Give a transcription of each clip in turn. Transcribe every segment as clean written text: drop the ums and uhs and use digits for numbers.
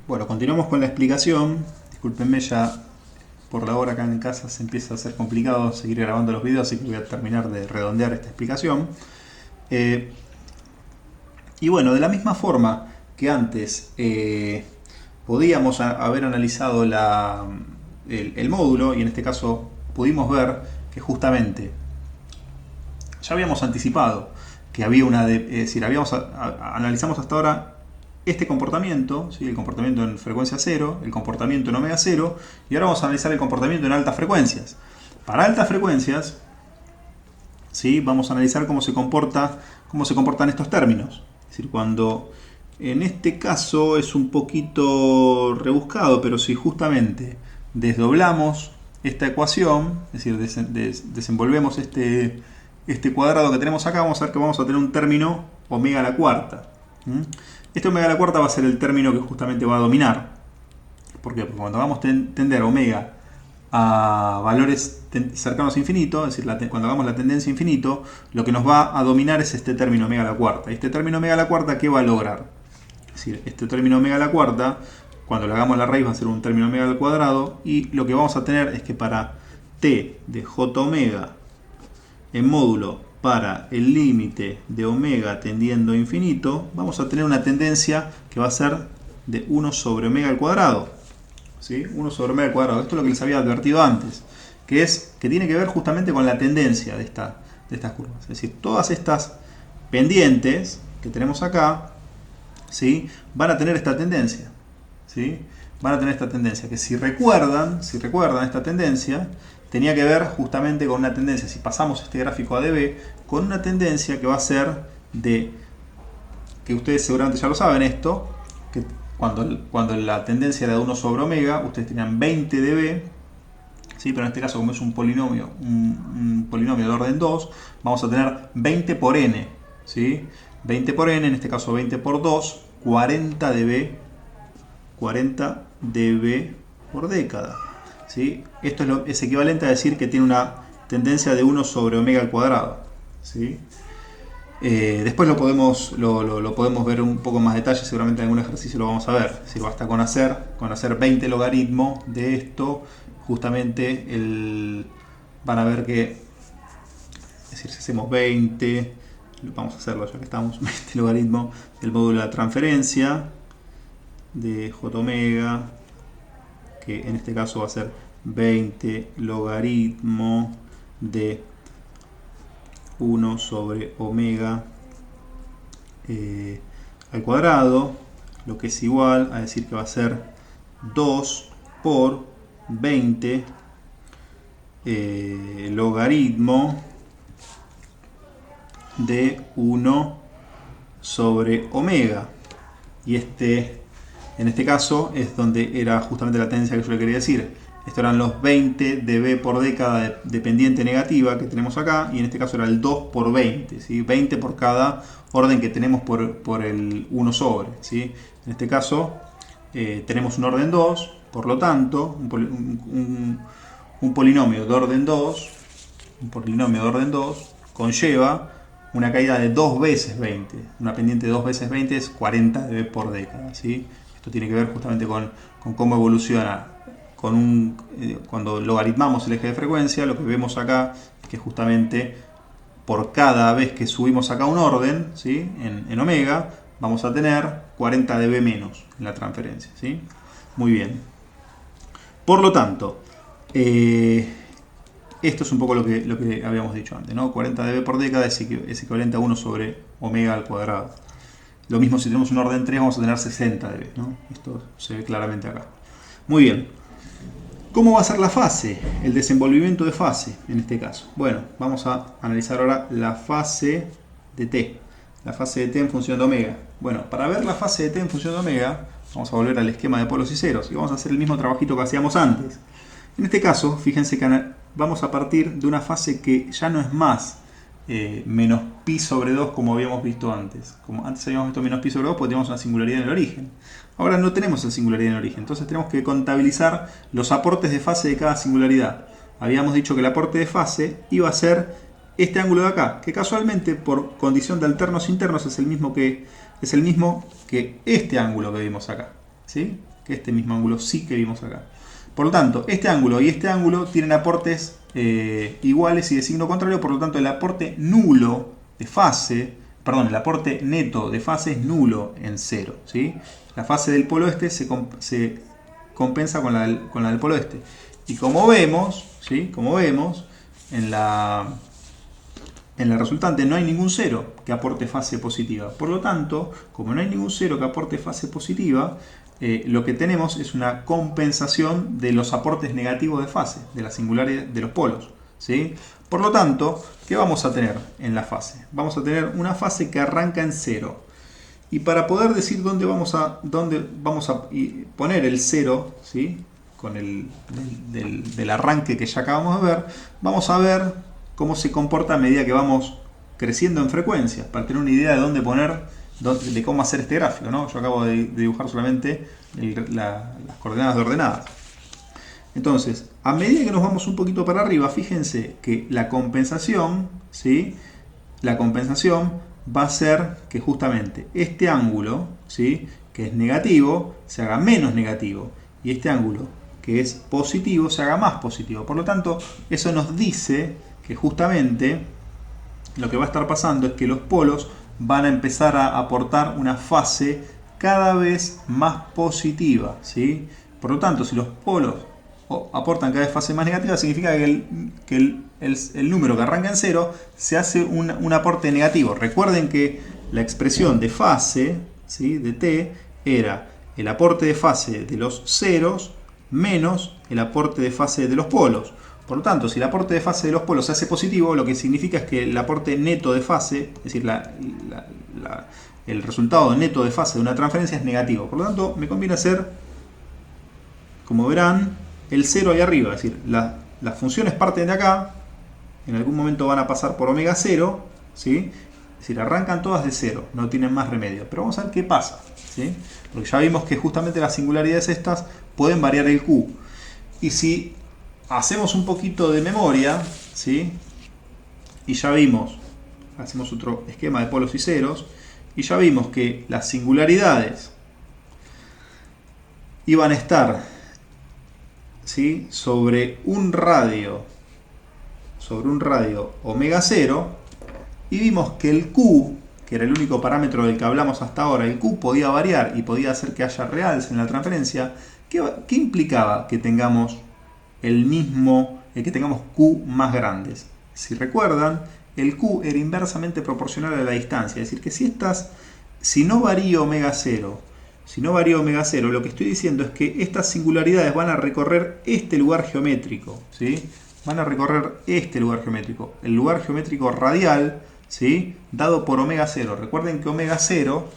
Bueno, continuamos con la explicación. Discúlpenme, ya por la hora acá en casa se empieza a hacer complicado seguir grabando los videos, así que voy a terminar de redondear esta explicación. Eh, y bueno, de la misma forma que antes podíamos haber analizado el módulo, y en este caso pudimos ver que justamente ya habíamos anticipado que había es decir, analizamos hasta ahora este comportamiento, ¿sí? El comportamiento en frecuencia 0, el comportamiento en omega 0, y ahora vamos a analizar el comportamiento en altas frecuencias. Para altas frecuencias, ¿sí? Vamos a analizar cómo se comportan estos términos. Es decir, cuando en este caso es un poquito rebuscado, pero si justamente desdoblamos esta ecuación, es decir, desenvolvemos este cuadrado que tenemos acá, vamos a ver que vamos a tener un término omega a la cuarta. Este omega a la cuarta va a ser el término que justamente va a dominar. ¿Por qué? Porque cuando vamos a tender omega a valores cercanos a infinito, es decir, cuando hagamos la tendencia a infinito, lo que nos va a dominar es este término omega a la cuarta. Este término omega a la cuarta, ¿qué va a lograr? Es decir, este término omega a la cuarta, cuando le hagamos la raíz va a ser un término omega al cuadrado, y lo que vamos a tener es que para t de j omega en módulo para el límite de omega tendiendo a infinito, vamos a tener una tendencia que va a ser de 1 sobre omega al cuadrado. ¿Sí? 1 sobre omega al cuadrado. Esto es lo que les había advertido antes, que tiene que ver justamente con la tendencia de estas curvas. Es decir, todas estas pendientes que tenemos acá, ¿sí? Van a tener esta tendencia. ¿Sí? Van a tener esta tendencia, que si recuerdan esta tendencia, tenía que ver justamente con una tendencia, si pasamos este gráfico a dB, con una tendencia que va a ser que ustedes seguramente ya lo saben esto, que cuando la tendencia era de 1 sobre omega, ustedes tenían 20 dB, ¿sí? Pero en este caso, como es un polinomio de orden 2, vamos a tener 20 por n, ¿sí? 20 por n, en este caso 20 por 2, 40 dB por década. ¿Sí? Esto es equivalente a decir que tiene una tendencia de 1 sobre omega al cuadrado. ¿Sí? Después lo podemos ver un poco más detalle, seguramente en algún ejercicio lo vamos a ver. Es decir, basta con hacer 20 logaritmos de esto, justamente van a ver que, es decir, si hacemos 20, vamos a hacerlo ya que estamos, 20 logaritmos del módulo de la transferencia de j omega, que en este caso va a ser 20 logaritmo de 1 sobre omega al cuadrado, lo que es igual a decir que va a ser 2 por 20 logaritmo de 1 sobre omega. Y en este caso es donde era justamente la tendencia que yo le quería decir. Estos eran los 20 dB por década de pendiente negativa que tenemos acá, y en este caso era el 2 por 20, ¿sí? 20 por cada orden que tenemos por el 1 sobre, ¿sí? En este caso tenemos un orden 2, por lo tanto, un polinomio de orden 2, conlleva una caída de 2 veces 20. Una pendiente de 2 veces 20 es 40 dB por década, ¿sí? Esto tiene que ver justamente con cómo evoluciona. Cuando logaritmamos el eje de frecuencia, lo que vemos acá es que justamente por cada vez que subimos acá un orden, ¿sí? en omega, vamos a tener 40 dB menos en la transferencia, ¿sí? Muy bien. Por lo tanto, esto es un poco lo que habíamos dicho antes, ¿no? 40 dB por década es equivalente a 1 sobre omega al cuadrado. Lo mismo si tenemos un orden 3, vamos a tener 60 dB, ¿no? Esto se ve claramente acá. Muy bien. ¿Cómo va a ser la fase? El desenvolvimiento de fase, en este caso. Bueno, vamos a analizar ahora la fase de t. La fase de t en función de omega. Bueno, para ver la fase de t en función de omega, vamos a volver al esquema de polos y ceros y vamos a hacer el mismo trabajito que hacíamos antes. En este caso, fíjense que vamos a partir de una fase que ya no es más menos pi sobre 2 como habíamos visto antes. Como antes habíamos visto menos pi sobre 2 porque teníamos una singularidad en el origen. Ahora no tenemos esa singularidad en el origen, entonces tenemos que contabilizar los aportes de fase de cada singularidad. Habíamos dicho que el aporte de fase iba a ser este ángulo de acá, que casualmente por condición de alternos internos es el mismo que este ángulo que vimos acá, ¿sí? que este mismo ángulo psi que vimos acá. Por lo tanto, este ángulo y este ángulo tienen aportes iguales y de signo contrario, por lo tanto el aporte nulo de fase, perdón, el aporte neto de fase es nulo en 0, ¿sí? La fase del polo este se compensa con la del polo este. Y como vemos, ¿sí? Como vemos, en la resultante no hay ningún cero que aporte fase positiva. Por lo tanto, como no hay ningún cero que aporte fase positiva, lo que tenemos es una compensación de los aportes negativos de fase, de la singularidad de los polos, ¿sí? Por lo tanto, ¿qué vamos a tener en la fase? Vamos a tener una fase que arranca en 0. Y para poder decir dónde vamos a poner el 0, ¿sí? Con el del arranque que ya acabamos de ver, vamos a ver cómo se comporta a medida que vamos creciendo en frecuencias, para tener una idea de dónde poner, de cómo hacer este gráfico, ¿no? Yo acabo de dibujar solamente las coordenadas de ordenadas. Entonces, a medida que nos vamos un poquito para arriba, fíjense que la compensación, ¿sí? La compensación va a ser que justamente este ángulo, ¿sí? Que es negativo, se haga menos negativo. Y este ángulo, que es positivo, se haga más positivo. Por lo tanto, eso nos dice que justamente lo que va a estar pasando es que los polos van a empezar a aportar una fase cada vez más positiva, ¿sí? Por lo tanto, si los polos aportan cada vez fase más negativa, significa que el número que arranca en 0 se hace un aporte negativo. Recuerden que la expresión de fase, ¿sí? De t era el aporte de fase de los ceros menos el aporte de fase de los polos. Por lo tanto, si el aporte de fase de los polos se hace positivo, lo que significa es que el aporte neto de fase, es decir, el resultado neto de fase de una transferencia es negativo. Por lo tanto, me conviene hacer, como verán, el 0 ahí arriba. Es decir, las funciones parten de acá, en algún momento van a pasar por omega 0, ¿sí? Es decir, arrancan todas de 0, no tienen más remedio. Pero vamos a ver qué pasa, ¿sí? Porque ya vimos que justamente las singularidades estas pueden variar el Q. Y si hacemos un poquito de memoria, ¿sí? Y ya vimos, hacemos otro esquema de polos y ceros, y ya vimos que las singularidades iban a estar, ¿sí? sobre un radio omega 0, y vimos que el Q, que era el único parámetro del que hablamos hasta ahora, el Q podía variar y podía hacer que haya realce en la transferencia. ¿Qué implicaba que tengamos que tengamos Q más grandes? Si recuerdan, el Q era inversamente proporcional a la distancia, es decir, que si no varía omega 0, lo que estoy diciendo es que estas singularidades van a recorrer este lugar geométrico, ¿sí? Van a recorrer este lugar geométrico, el lugar geométrico radial, ¿sí? Dado por omega 0. Recuerden que omega 0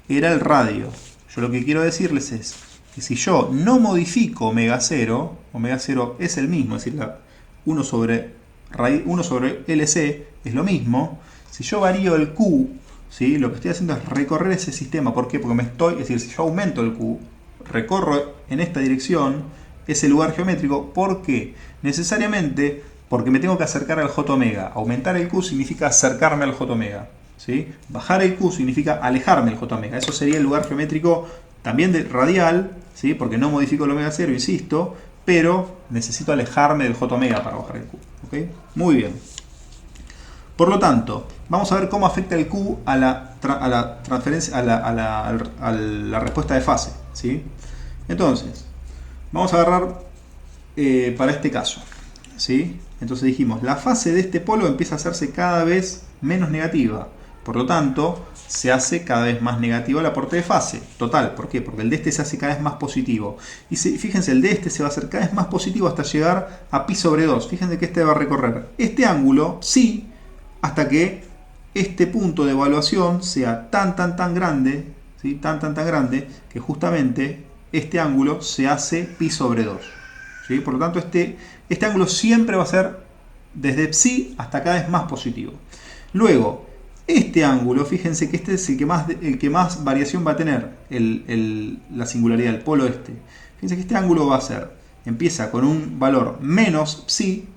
era el radio. Yo lo que quiero decirles es que si yo no modifico omega 0 es el mismo, es decir, 1 sobre LC es lo mismo. Si yo varío el Q, ¿sí? Lo que estoy haciendo es recorrer ese sistema. ¿Por qué? Porque es decir, si yo aumento el Q, recorro en esta dirección ese lugar geométrico. ¿Por qué? Necesariamente porque me tengo que acercar al J omega. Aumentar el Q significa acercarme al J omega, ¿sí? Bajar el Q significa alejarme del J omega. Eso sería el lugar geométrico también radial, ¿sí? Porque no modifico el omega 0, insisto, pero necesito alejarme del J omega para bajar el Q, ¿okay? Muy bien. Por lo tanto, vamos a ver cómo afecta el Q a la transferencia, a la respuesta de fase, ¿sí? Entonces, vamos a agarrar para este caso, ¿sí? Entonces dijimos, la fase de este polo empieza a hacerse cada vez menos negativa. Por lo tanto, se hace cada vez más negativo el aporte de fase total. ¿Por qué? Porque el de este se hace cada vez más positivo. Y fíjense, el de este se va a hacer cada vez más positivo hasta llegar a pi sobre 2. Fíjense que este va a recorrer este ángulo, sí, hasta que este punto de evaluación sea tan grande, ¿sí? tan grande, que justamente este ángulo se hace pi sobre 2. ¿Sí? Por lo tanto, este ángulo siempre va a ser desde psi hasta cada vez más positivo. Luego, este ángulo, fíjense que este es el que más variación va a tener, la singularidad, el polo este. Fíjense que este ángulo va a ser, empieza con un valor menos psi,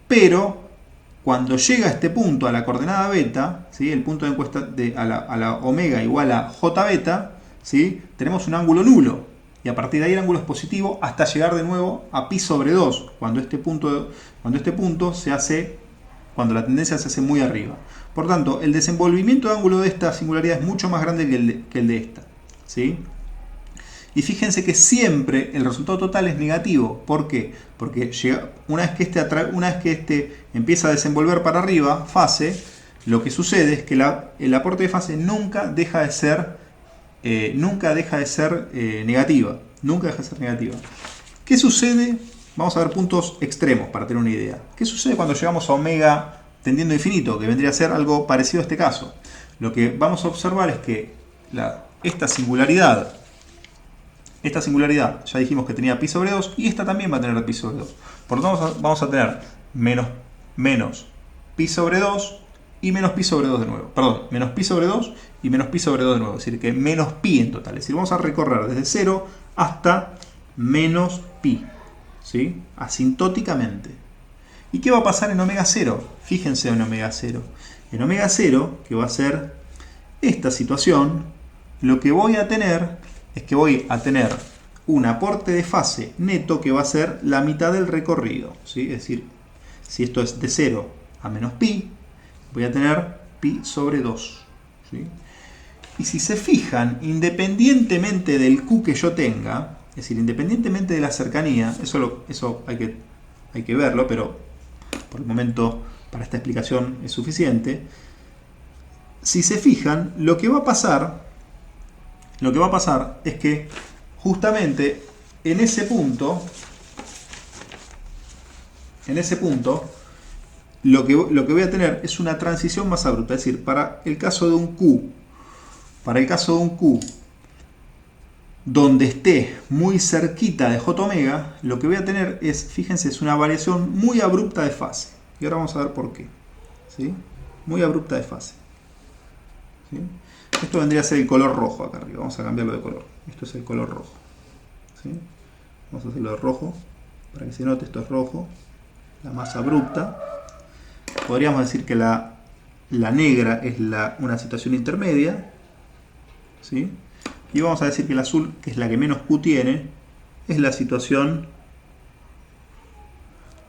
pero cuando llega a este punto, a la coordenada beta, ¿sí? El punto de encuesta a la omega igual a j beta, ¿sí? Tenemos un ángulo nulo. Y a partir de ahí el ángulo es positivo hasta llegar de nuevo a pi sobre 2, cuando este punto se hace, cuando la tendencia se hace muy arriba. Por tanto, el desenvolvimiento de ángulo de esta singularidad es mucho más grande que el de esta, ¿sí? Y fíjense que siempre el resultado total es negativo. ¿Por qué? Porque una vez que este empieza a desenvolver para arriba, fase, lo que sucede es que el aporte de fase nunca deja de ser negativa. Nunca deja de ser negativa. ¿Qué sucede? Vamos a ver puntos extremos para tener una idea. ¿Qué sucede cuando llegamos a omega tendiendo a infinito? Que vendría a ser algo parecido a este caso. Lo que vamos a observar es que esta singularidad, ya dijimos que tenía pi sobre 2 y esta también va a tener pi sobre 2. Por lo tanto vamos a tener menos pi sobre 2 y menos pi sobre 2 de nuevo. Perdón, menos pi sobre 2 y menos pi sobre 2 de nuevo. Es decir, que menos pi en total. Es decir, vamos a recorrer desde 0 hasta menos pi, ¿sí? Asintóticamente. ¿Y qué va a pasar en omega 0? Fíjense en omega 0. En omega 0, que va a ser esta situación, lo que voy a tener es que voy a tener un aporte de fase neto que va a ser la mitad del recorrido, ¿sí? Es decir, si esto es de 0 a menos pi, voy a tener pi sobre 2, ¿sí? Y si se fijan, independientemente del Q que yo tenga, es decir, independientemente de la cercanía, eso hay que verlo, pero por el momento para esta explicación es suficiente. Si se fijan, lo que va a pasar es que justamente en ese punto lo que voy a tener es una transición más abrupta. Es decir, para el caso de un Q donde esté muy cerquita de J omega, lo que voy a tener es, fíjense, es una variación muy abrupta de fase. Y ahora vamos a ver por qué, ¿sí? Muy abrupta de fase, ¿sí? Esto vendría a ser el color rojo acá arriba. Vamos a cambiarlo de color. Esto es el color rojo, ¿sí? Vamos a hacerlo de rojo para que se note. Esto es rojo, la más abrupta. Podríamos decir que la negra es una situación intermedia, ¿sí? Y vamos a decir que el azul, que es la que menos Q tiene, es la situación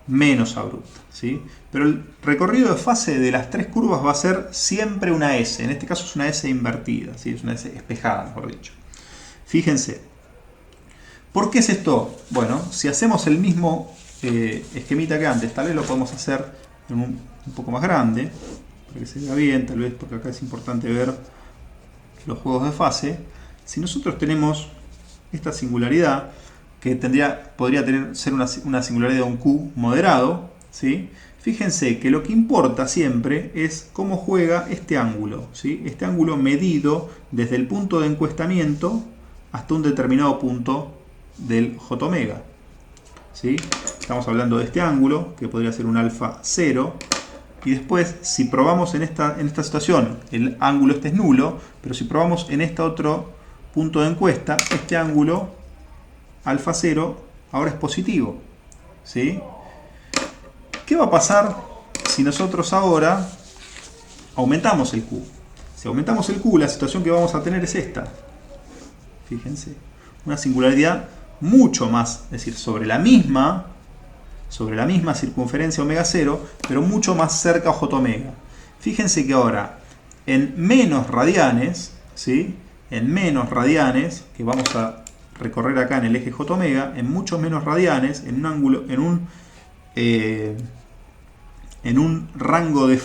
menos abrupta, ¿sí? Pero el recorrido de fase de las tres curvas va a ser siempre una S. En este caso es una S invertida, ¿sí? Es una S espejada, mejor dicho. Fíjense. ¿Por qué es esto? Bueno, si hacemos el mismo esquemita que antes, tal vez lo podemos hacer en un poco más grande, para que se vea bien, tal vez porque acá es importante ver los juegos de fase. Si nosotros tenemos esta singularidad, que podría ser una singularidad de un Q moderado, ¿sí? Fíjense que lo que importa siempre es cómo juega este ángulo, ¿sí? Este ángulo medido desde el punto de encuestamiento hasta un determinado punto del J omega, ¿sí? Estamos hablando de este ángulo, que podría ser un alfa 0. Y después, si probamos en esta situación, el ángulo este es nulo, pero si probamos en este otro punto de encuesta, este ángulo alfa 0 ahora es positivo, ¿sí? ¿Qué va a pasar si nosotros ahora aumentamos el Q? Si aumentamos el Q, la situación que vamos a tener es esta. Fíjense, una singularidad mucho más, es decir, sobre la misma circunferencia omega 0, pero mucho más cerca a J omega. Fíjense que ahora, en menos radianes, ¿sí? En menos radianes, que vamos a recorrer acá en el eje J omega, en muchos menos radianes, en un rango de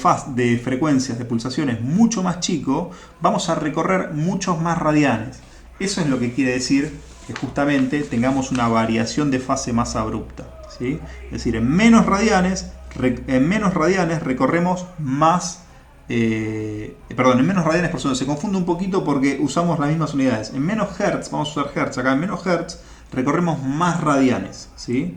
frecuencias, de pulsaciones mucho más chico, vamos a recorrer muchos más radianes. Eso es lo que quiere decir que justamente tengamos una variación de fase más abrupta, ¿sí? Es decir, en menos radianes recorremos más. En menos radianes por segundo. Se confunde un poquito porque usamos las mismas unidades. En menos hertz, vamos a usar hertz acá, en menos hertz recorremos más radianes, ¿sí?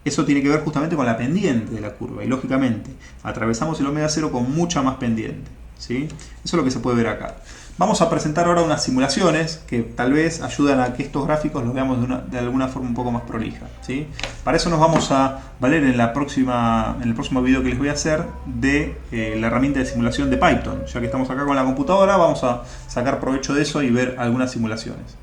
Eso tiene que ver justamente con la pendiente de la curva. Y lógicamente, atravesamos el omega 0 con mucha más pendiente, ¿sí? Eso es lo que se puede ver acá. Vamos a presentar ahora unas simulaciones que tal vez ayudan a que estos gráficos los veamos de alguna forma un poco más prolija, ¿sí? Para eso nos vamos a valer en el próximo video que les voy a hacer de la herramienta de simulación de Python. Ya que estamos acá con la computadora, vamos a sacar provecho de eso y ver algunas simulaciones.